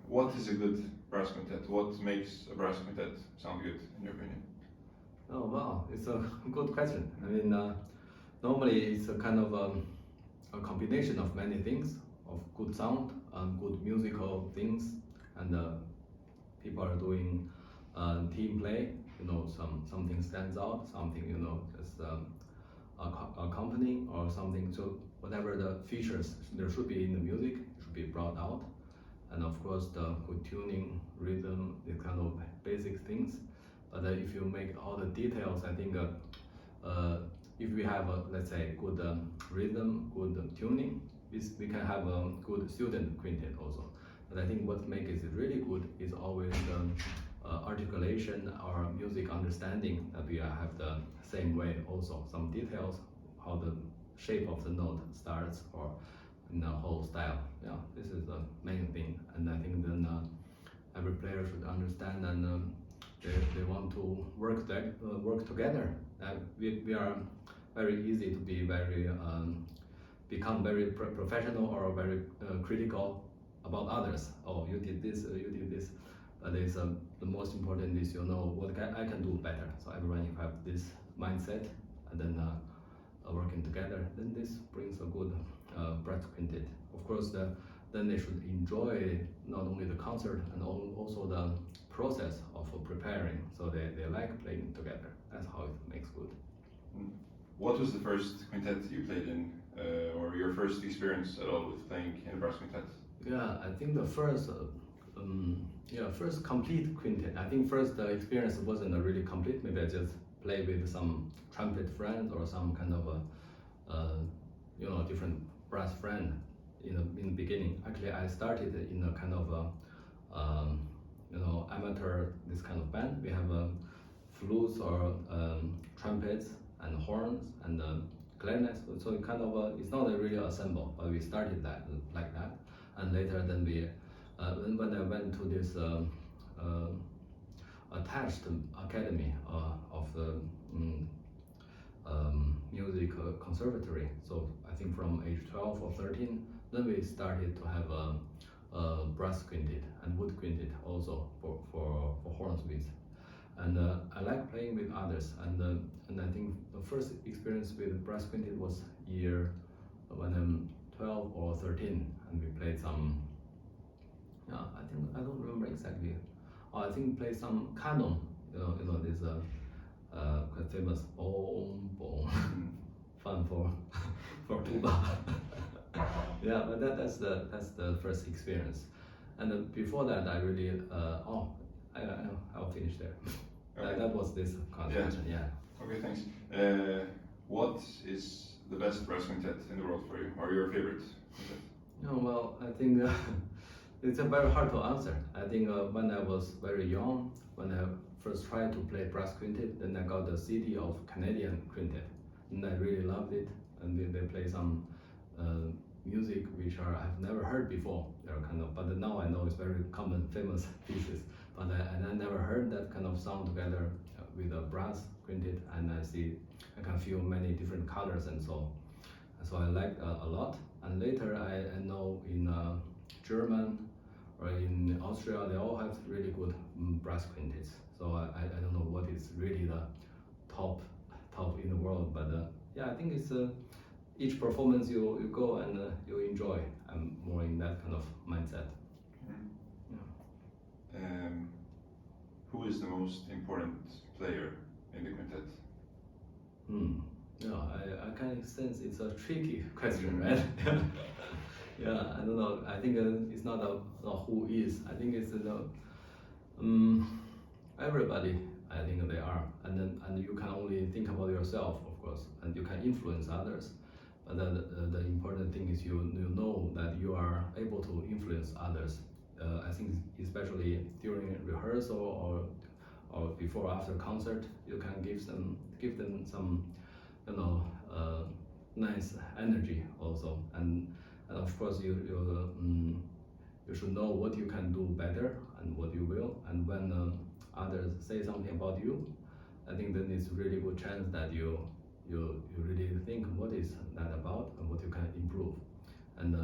What is a good brass quintet? What makes a brass quintet sound good, in your opinion? Oh wow, it's a good question. I mean, normally it's a kind of a combination of many things, of good sound and good musical things, and people are doing team play. You know, something stands out, something just accompanying or something. So whatever the features there should be in the music should be brought out, and of course the good tuning, rhythm, the kind of basic things. But if you make all the details, I think if we have let's say good rhythm, good tuning, we can have a good student quintet also. But I think what makes it really good is always the articulation or music understanding, that we have the same way also. Some details, how the shape of the note starts or in the whole style. Yeah, this is the main thing. And I think then every player should understand, and they want to work together. We are very easy to be very become very professional or very critical about others. Oh, you did this, you did this. But it's, the most important is what I can do better. So everyone have this mindset, and then working together. Then this brings a good brass quintet. Of course, then they should enjoy not only the concert and also the process of preparing. So they like playing together. That's how it makes good. What was the first quintet you played in, or your first experience at all with playing in a brass quintet? Yeah, I think the first first complete quintet. I think first experience wasn't really complete. Maybe I just play with some trumpet friend or some kind of a different brass friend in the beginning. Actually, I started in a kind of amateur this kind of band. We have flutes or trumpets and horns and clarinets. So it kind of it's not a really ensemble, but we started that like that. And later then we when I went to this attached academy of the music conservatory. So I think from age 12 or 13, then we started to have a brass quintet and wood quintet also for horns with. And I like playing with others, and I think the first experience with brass quintet was when I'm 12 or 13, and we played some. I don't remember exactly. I think played some canon. This quite famous boom boom fun for tuba. Yeah, but that's the first experience. And before that, I really I'll finish there. Okay. That was this conversation. Yeah. Okay, thanks. What is the best brass quintet in the world for you, or your favorite quintet? Well, I think it's very hard to answer. I think when I was very young, when I first tried to play brass quintet, then I got the CD of Canadian quintet, and I really loved it. And they play some music which I've never heard before. They're kind of, but now I know it's very common, famous pieces. But I never heard that kind of sound together with a brass quintet, and I can feel many different colors, and so I liked a lot. And later I know in German or in Austria, they all have really good brass quintets. So I don't know what is really the top in the world, but yeah, I think it's each performance you go and you enjoy. I'm more in that kind of mindset. Yeah. Who is the most important player in the quintet? I can sense it's a tricky question, right? Yeah, I don't know. I think it's not a who is. I think it's everybody. I think they are, and you can only think about yourself, of course, and you can influence others. But the important thing is you know that you are able to influence others. I think especially during rehearsal or before after concert, you can give them some nice energy also, and of course you should know what you can do better and what you will, and when others say something about you, I think then it's really good chance that you really think what is that about and what you can improve, and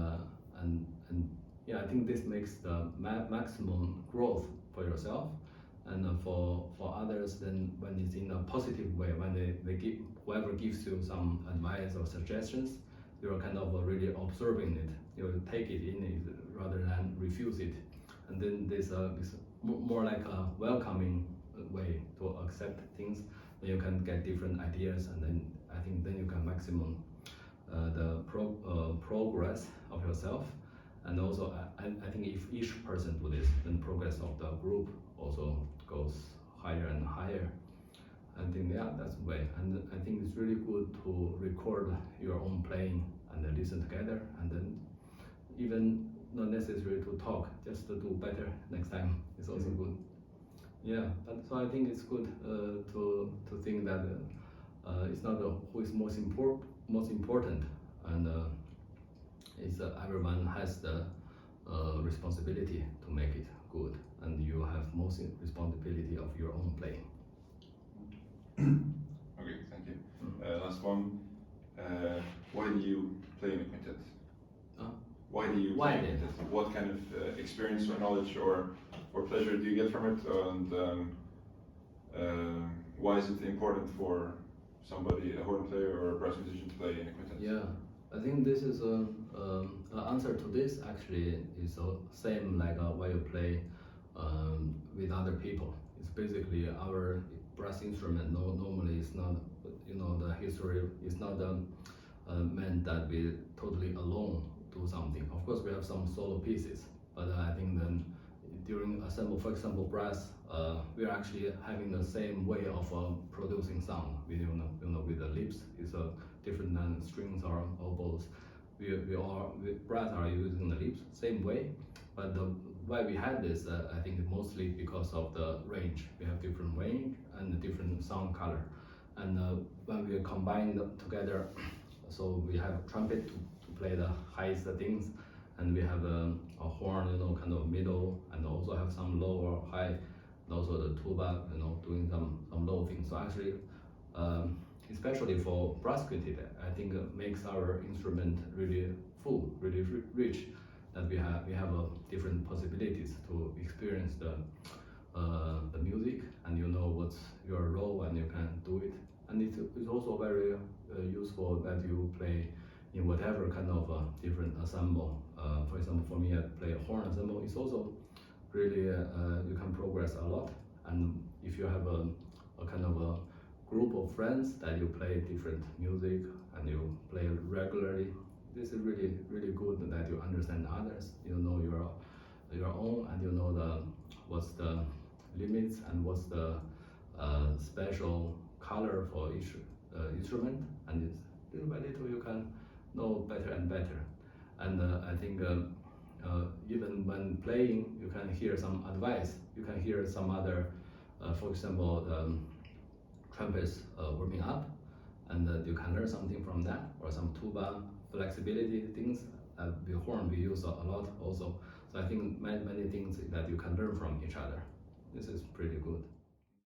yeah, I think think this makes the maximum growth for yourself, and for others. Then when it's in a positive way, when they give, whoever gives you some advice or suggestions, you're kind of really observing it. You take it in it rather than refuse it, and then this is more like a welcoming way to accept things. Then you can get different ideas, and then I think then you can maximum the progress of yourself. And also I think if each person do this, then progress of the group also goes higher and higher. I think that's the way. And I think it's really good to record your own playing and then listen together, and then even not necessary to talk, just to do better next time. It's also good. Yeah, so I think it's good to think that it's not who is most important, and it's everyone has the responsibility to make it good, and you have most responsibility of your own playing. Okay, thank you. Last one. Why do you play in a quintet? Why do you play in a quintet? What kind of experience or knowledge or pleasure do you get from it? And why is it important for somebody, a horn player or a brass musician, to play in a quintet? Yeah, I think this is an answer to this actually is the same like why you play with other people. It's basically our brass instrument normally is not, the history is not meant that we totally alone do something. Of course we have some solo pieces, but I think then during assemble, for example, brass, we are actually having the same way of producing sound. With the lips, it's different than strings or oboes. Brass are using the lips same way, but why we had this, I think mostly because of the range. We have different range and different sound color, and when we combine them together, so we have trumpet to play the highest things, and we have a horn, kind of middle, and also have some low or high, and also the tuba, doing some low things. So actually, especially for brass quintet, I think it makes our instrument really full, really rich. That we have different possibilities to experience the music, and what's your role, and you can do it. And it's also very useful that you play in whatever kind of different ensemble. For example, for me, I play a horn ensemble. It's also really you can progress a lot. And if you have a kind of a group of friends that you play different music and you play regularly, this is really good that you understand others. You know your own, and you know what's the limits and what's the special color for each instrument, and it's little by little you can know better and better. And I think even when playing, you can hear some advice. You can hear some other, for example, the trumpets warming up, and you can learn something from that, or some tuba flexibility things. The horn we use a lot also. So I think many things that you can learn from each other. This is pretty good.